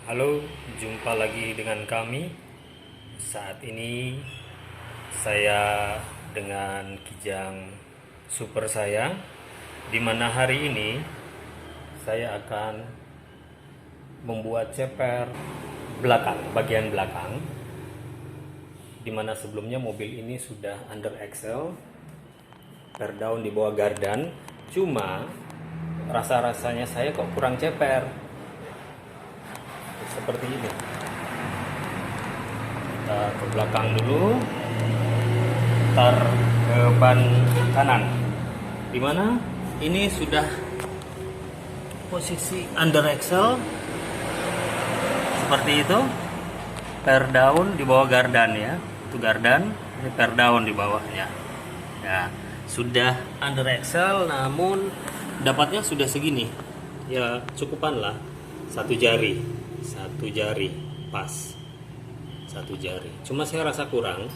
Halo, jumpa lagi dengan kami. Saat ini saya dengan Kijang Super saya, di mana hari ini saya akan membuat ceper belakang, bagian belakang, di mana sebelumnya mobil ini sudah under axle, per down di bawah gardan. Cuma rasa-rasanya saya kok kurang ceper, seperti ini. Kita ke belakang dulu, tar ke ban kanan, dimana ini sudah posisi under axle seperti itu, per down di bawah gardan ya, itu gardan, ini per down di bawahnya ya, sudah under axle. Namun dapatnya sudah segini ya, cukupan lah, satu jari pas, satu jari. Cuma saya rasa kurang,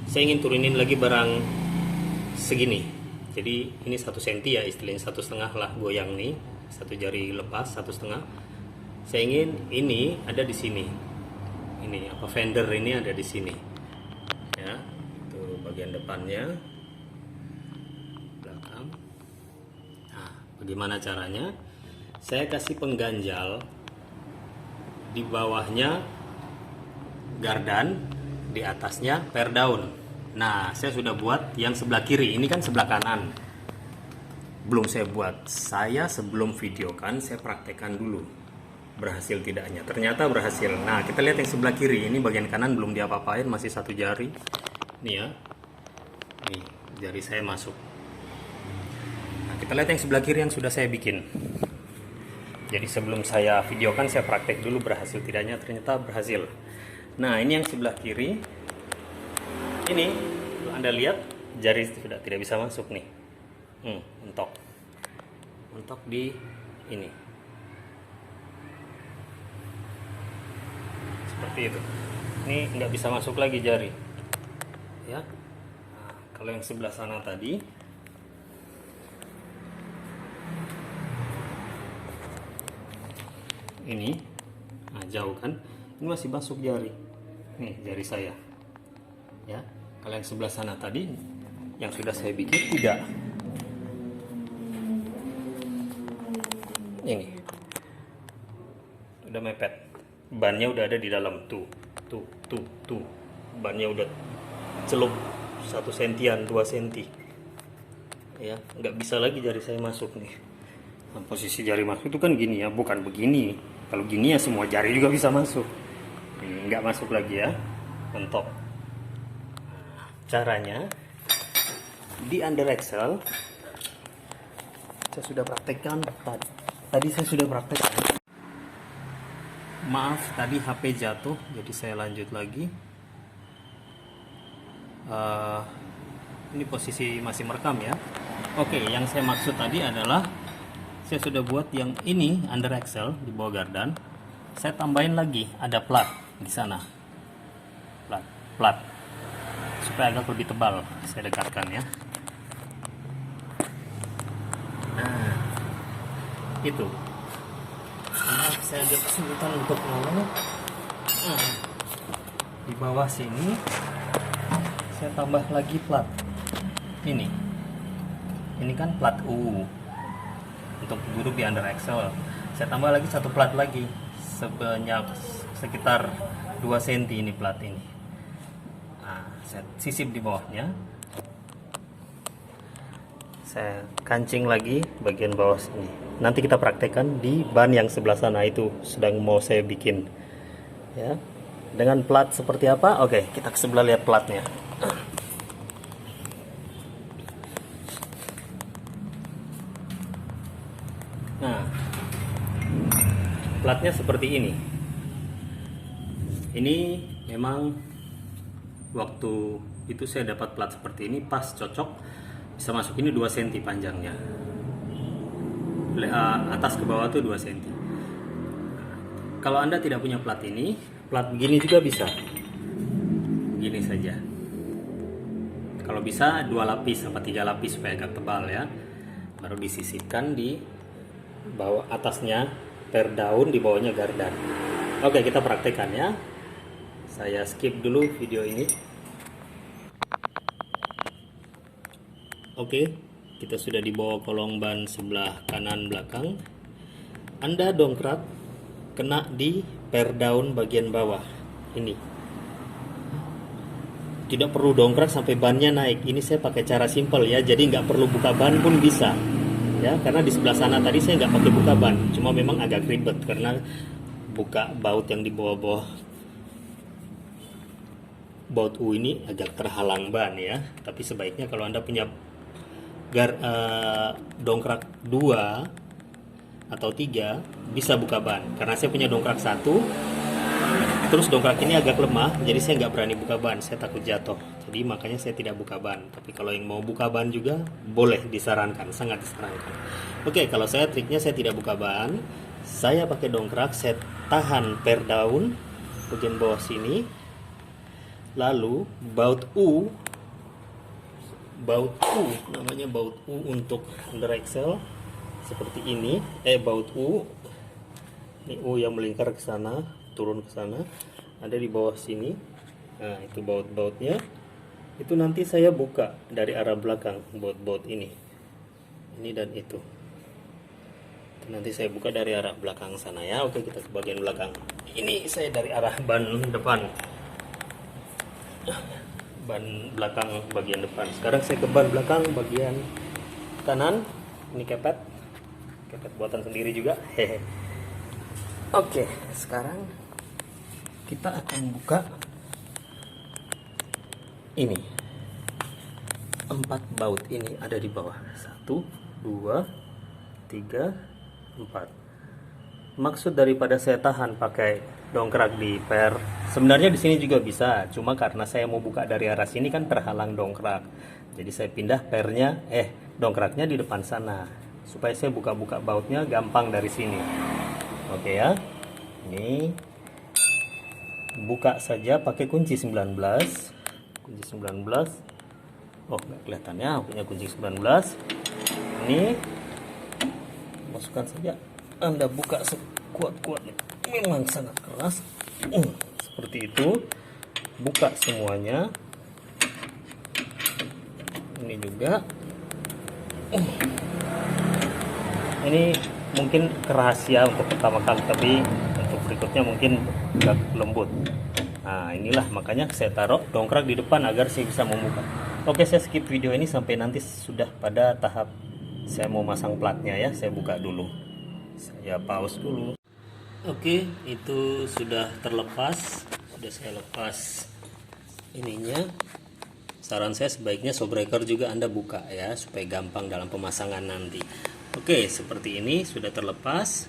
saya ingin turunin lagi barang segini. Jadi ini 1 senti ya, istilahnya 1,5 lah, goyang nih, satu jari lepas, 1,5. Saya ingin ini ada di sini, ini apa, fender ini ada di sini ya, itu bagian depannya, belakang. Nah, bagaimana caranya? Saya kasih pengganjal di bawahnya gardan, di atasnya per down. Nah, saya sudah buat yang sebelah kiri, ini kan sebelah kanan. Belum saya buat. Saya sebelum videokan, saya praktekkan dulu. Berhasil tidaknya. Ternyata berhasil. Nah, kita lihat yang sebelah kiri. Ini bagian kanan belum diapa-apain, masih satu jari. Nih ya. Nih, jari saya masuk. Nah, kita lihat yang sebelah kiri yang sudah saya bikin. Jadi sebelum saya videokan, saya praktek dulu berhasil tidaknya. Ternyata berhasil. Nah, ini yang sebelah kiri. Ini Anda lihat jari sudah tidak bisa masuk nih. Mentok di ini. Seperti itu. Ini nggak bisa masuk lagi jari. Ya. Nah, kalau yang sebelah sana tadi, ini, nah jauh kan? Ini masih masuk jari. Nih jari saya. Ya. Kalau yang sebelah sana tadi, yang sudah saya bikin tidak. Ini udah mepet, bannya udah ada di dalam, tuh. Bannya udah celup 1 sentian, 2 senti ya, nggak bisa lagi jari saya masuk nih. Nah, posisi jari masuk itu kan gini ya, bukan begini. Kalau gini ya semua jari juga bisa masuk. Ini nggak masuk lagi ya, mentok. Caranya di under axle saya sudah praktekkan tadi saya sudah praktekkan. Maaf, tadi HP jatuh, jadi saya lanjut lagi. Ini posisi masih merekam ya. Oke, yang saya maksud tadi adalah saya sudah buat yang ini under axle di bawah gardan. Saya tambahin lagi ada plat di sana, plat supaya agak lebih tebal. Saya dekatkan ya. Nah, itu. Saya agak kesulitan untuk ngomong. Di bawah sini saya tambah lagi plat. Ini kan plat U untuk duduk di under axle. Saya tambah lagi 1 plat lagi sebanyak sekitar 2 cm ini plat ini. Nah, saya sisip di bawahnya. Saya kancing lagi bagian bawah sini. Nanti kita praktekkan di ban yang sebelah sana, itu sedang mau saya bikin ya. Dengan plat seperti apa? Oke, kita ke sebelah lihat platnya. Nah, platnya seperti ini. Ini memang waktu itu saya dapat plat seperti ini pas cocok, bisa masuk ini 2 cm panjangnya. Atas ke bawah tuh 2 cm. Kalau Anda tidak punya plat ini, plat begini juga bisa. Gini saja. Kalau bisa 2 lapis atau 3 lapis supaya agak tebal ya. Baru disisipkan di bawah, atasnya per daun, di bawahnya gardan. Oke, kita praktekkan ya. Saya skip dulu video ini. Oke, kita sudah di bawah kolong ban sebelah kanan belakang. Anda dongkrak kena di per daun bagian bawah ini. Tidak perlu dongkrak sampai bannya naik. Ini saya pakai cara simpel ya, jadi nggak perlu buka ban pun bisa ya, karena di sebelah sana tadi saya nggak pakai buka ban, cuma memang agak ribet karena buka baut yang di bawah-bawah baut U ini agak terhalang ban ya. Tapi sebaiknya kalau Anda punya dongkrak 2 atau 3 bisa buka ban. Karena saya punya dongkrak 1, terus dongkrak ini agak lemah, jadi saya nggak berani buka ban, saya takut jatuh. Jadi makanya saya tidak buka ban. Tapi kalau yang mau buka ban juga boleh, disarankan, sangat disarankan. Oke, kalau saya triknya saya tidak buka ban, saya pakai dongkrak, saya tahan per daun bagian bawah sini, lalu baut U namanya baut U untuk under axle seperti ini, baut U ini, U yang melingkar ke sana, turun ke sana, ada di bawah sini. Nah, itu baut-bautnya. Itu nanti saya buka dari arah belakang baut-baut ini dan itu. Nanti saya buka dari arah belakang sana ya. Oke, kita ke bagian belakang. Ini saya dari arah ban depan, ban belakang bagian depan. Sekarang saya ke ban belakang bagian kanan. Ini kepet buatan sendiri juga. Hehe. Oke, sekarang kita akan buka ini. 4 baut ini ada di bawah. 1, 2, 3, 4. Maksud daripada saya tahan pakai dongkrak di per, sebenarnya di sini juga bisa, cuma karena saya mau buka dari arah sini kan terhalang dongkrak. Jadi saya pindah pernya, dongkraknya di depan sana, supaya saya buka-buka bautnya gampang dari sini. Oke ya. Ini buka saja pakai kunci 19. Kunci 19. Oh, nggak kelihatan ya, punya kunci 19. Ini masukkan saja. Anda buka sekuat-kuatnya, memang sangat keras. Seperti itu. Buka semuanya. Ini juga. Ini mungkin rahasia untuk pertama kali, tapi untuk berikutnya mungkin agak lembut. Nah, inilah makanya saya taruh dongkrak di depan agar saya bisa membuka. Oke, saya skip video ini sampai nanti sudah pada tahap saya mau masang platnya ya. Saya buka dulu. Saya pause dulu. Oke, itu sudah terlepas. Sudah saya lepas ininya. Saran saya sebaiknya showbreaker juga Anda buka ya, supaya gampang dalam pemasangan nanti. Oke, seperti ini sudah terlepas.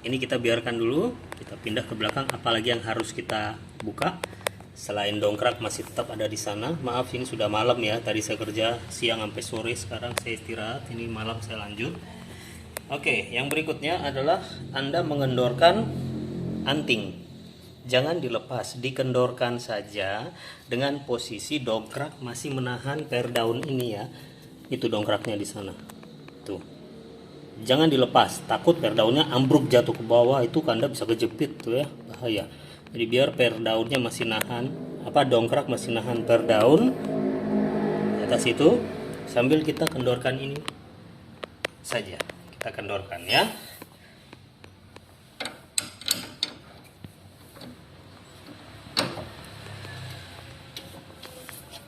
Ini kita biarkan dulu. Kita pindah ke belakang. Apalagi yang harus kita buka selain dongkrak masih tetap ada di sana. Maaf, ini sudah malam ya. Tadi saya kerja siang sampai sore, sekarang saya istirahat. Ini malam saya lanjut. Oke, yang berikutnya adalah Anda mengendorkan anting. Jangan dilepas, dikendorkan saja dengan posisi dongkrak masih menahan per daun ini ya. Itu dongkraknya di sana. Tuh. Jangan dilepas, takut per daunnya ambruk jatuh ke bawah, itu Anda bisa kejepit tuh ya, bahaya. Jadi biar per daunnya masih nahan, dongkrak masih nahan per daun di atas itu, sambil kita kendorkan ini saja. Kita kendorkan ya.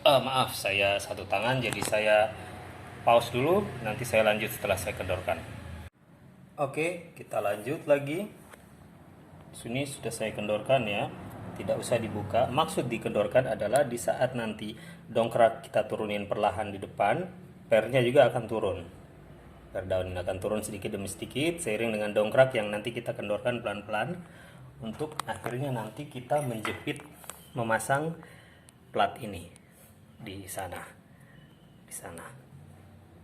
Maaf, saya satu tangan, jadi saya pause dulu, nanti saya lanjut setelah saya kendorkan. Oke, kita lanjut lagi. Sini sudah saya kendorkan ya, tidak usah dibuka. Maksud dikendorkan adalah di saat nanti dongkrak kita turunin perlahan di depan, pernya juga akan turun. Per daun ini akan turun sedikit demi sedikit seiring dengan dongkrak yang nanti kita kendorkan pelan-pelan, untuk akhirnya nanti kita menjepit, memasang plat ini di sana,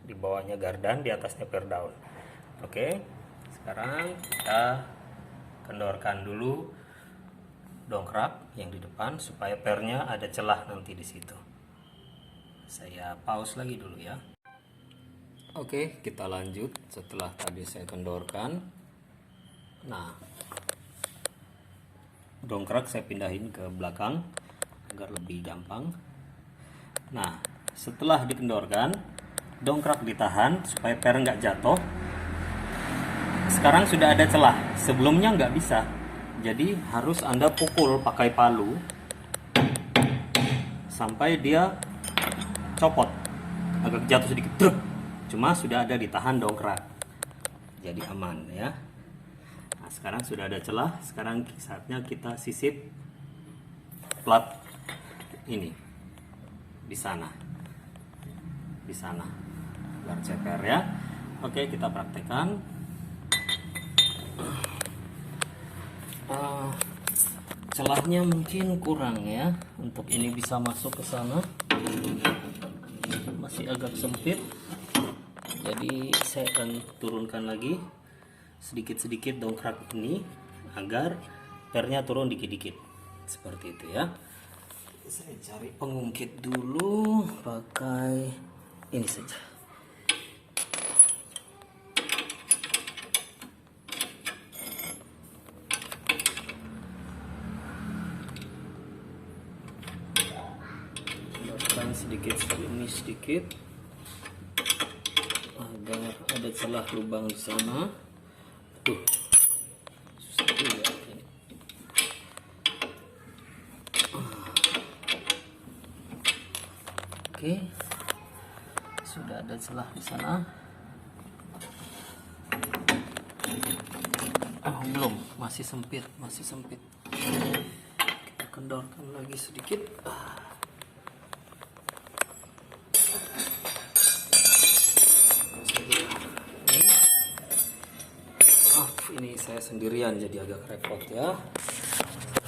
di bawahnya gardan, di atasnya per daun. Oke, sekarang kita kendorkan dulu dongkrak yang di depan supaya pernya ada celah nanti di situ. Saya pause lagi dulu ya. Oke, kita lanjut setelah tadi saya kendorkan. Nah, dongkrak saya pindahin ke belakang agar lebih gampang. Nah, setelah dikendorkan, dongkrak ditahan supaya per nggak jatuh. Sekarang sudah ada celah, sebelumnya nggak bisa. Jadi harus Anda pukul pakai palu sampai dia copot, agak jatuh sedikit, truk. Cuma sudah ada ditahan dongkrak, jadi aman ya. Nah, sekarang sudah ada celah, sekarang saatnya kita sisip plat ini di sana biar ceper ya. Oke, kita praktekkan. Celahnya mungkin kurang ya untuk ini bisa masuk ke sana, masih agak sempit, jadi saya akan turunkan lagi sedikit-sedikit dongkrak ini agar pernya turun dikit-dikit seperti itu ya. Saya cari pengungkit dulu, pakai ini saja. Sedikit ini sedikit agar ada celah lubang di sana. Tuh, susah juga ini. Oke, sudah ada celah di sana. Belum, masih sempit. Kita kendorkan lagi sedikit. Ini saya sendirian jadi agak repot ya.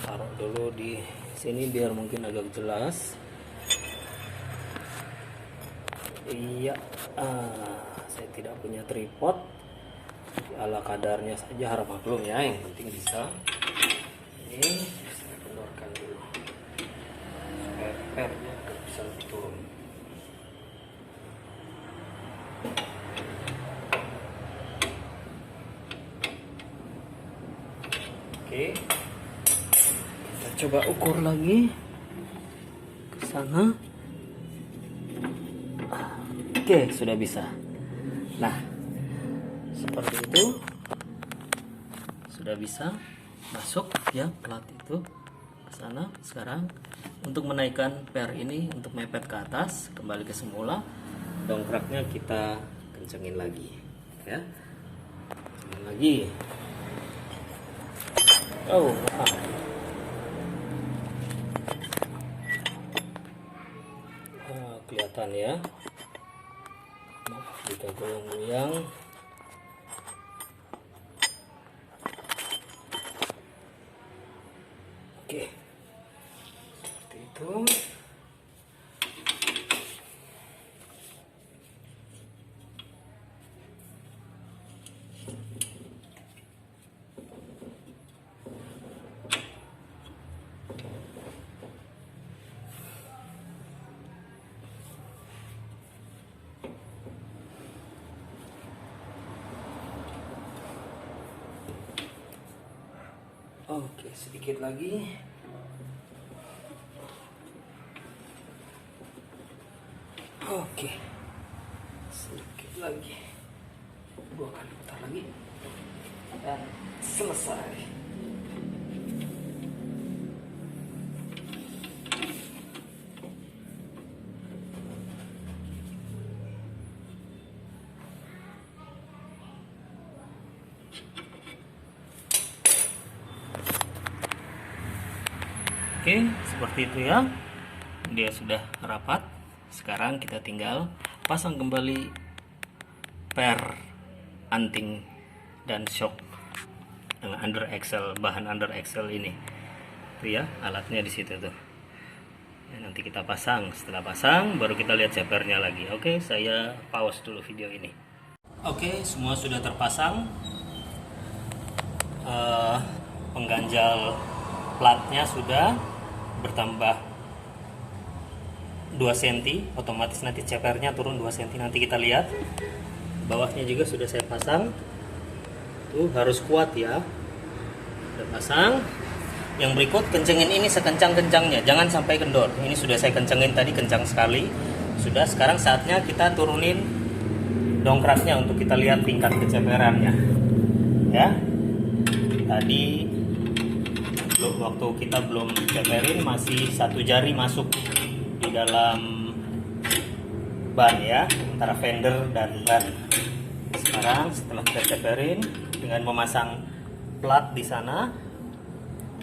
Taruh dulu di sini biar mungkin agak jelas. Iya, saya tidak punya tripod, ala kadarnya saja, harap maklum ya, yang penting bisa. Ini saya kendorkan dulu supaya pernya bisa turun. Oke, kita coba ukur lagi ke sana. Oke, sudah bisa. Nah, seperti itu sudah bisa masuk ya plat itu ke sana. Sekarang untuk menaikkan per ini, untuk mepet ke atas kembali ke semula, dongkraknya kita kencengin lagi ya. Kencengin lagi. Kelihatan ya, maaf jika goyang-goyang. Oke, seperti itu. Oke, sedikit lagi. Oke, sedikit lagi. 2 kali putar lagi dan selesai. Oke, seperti itu ya. Dia sudah rapat. Sekarang kita tinggal pasang kembali per anting dan shock dengan under axle, bahan under axle ini. Itu ya, alatnya di situ tuh. Ya, nanti kita pasang. Setelah pasang baru kita lihat cepernya lagi. Oke, saya pause dulu video ini. Oke, semua sudah terpasang. Pengganjal platnya sudah bertambah 2 cm, otomatis nanti cepernya turun 2 cm. Nanti kita lihat bawahnya juga sudah saya pasang. Tuh harus kuat ya. Sudah pasang. Yang berikut, kencengin ini sekencang-kencangnya, jangan sampai kendor. Ini sudah saya kencengin tadi, kencang sekali. Sudah, sekarang saatnya kita turunin dongkraknya untuk kita lihat tingkat keceperannya. Ya. Tadi waktu kita belum ceperin masih 1 jari masuk di dalam ban ya, antara fender dan ban. Sekarang setelah kita ceperin dengan memasang plat di sana,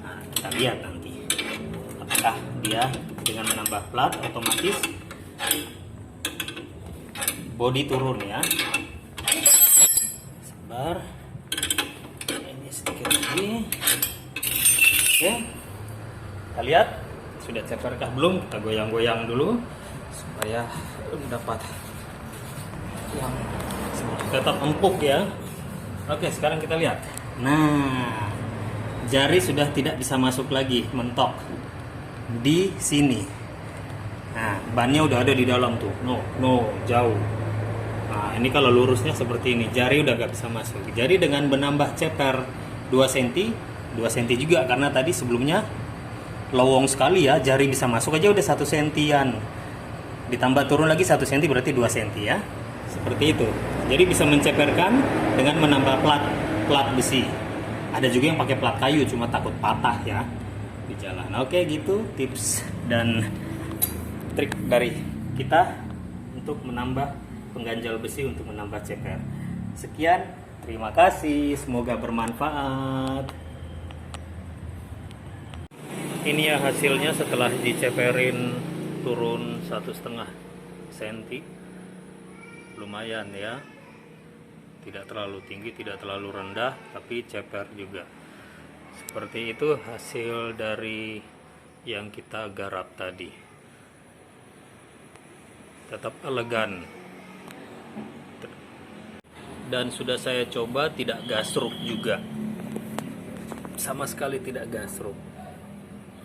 nah, kita lihat nanti apakah dia dengan menambah plat otomatis bodi turun ya. Sabar, ini sedikit lagi. Oke, kita lihat sudah ceperkah belum. Kita goyang-goyang dulu supaya dapat yang tetap empuk ya. Oke, sekarang kita lihat. Nah, jari sudah tidak bisa masuk lagi, mentok di sini. Nah, bannya udah ada di dalam tuh. No, jauh. Nah, ini kalau lurusnya seperti ini, jari udah gak bisa masuk. Jadi dengan menambah ceper 2 cm, 2 cm juga, karena tadi sebelumnya lowong sekali ya, jari bisa masuk aja udah 1 sentian. Ditambah turun lagi 1 cm berarti 2 cm ya. Seperti itu. Jadi bisa menceperkan dengan menambah plat besi. Ada juga yang pakai plat kayu, cuma takut patah ya di jalan. Oke, gitu tips dan trik dari kita untuk menambah pengganjal besi untuk menambah ceper. Sekian, terima kasih, semoga bermanfaat. Ini ya hasilnya setelah diceperin turun 1,5 cm. Lumayan ya, tidak terlalu tinggi, tidak terlalu rendah, tapi ceper juga. Seperti itu hasil dari yang kita garap tadi. Tetap elegan. Dan sudah saya coba tidak gasruk juga. Sama sekali tidak gasruk.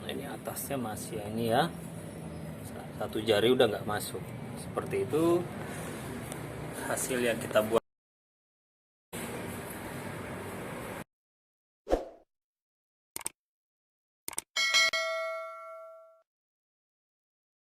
Ini atasnya masih ini ya. 1 jari udah nggak masuk. Seperti itu hasil yang kita buat.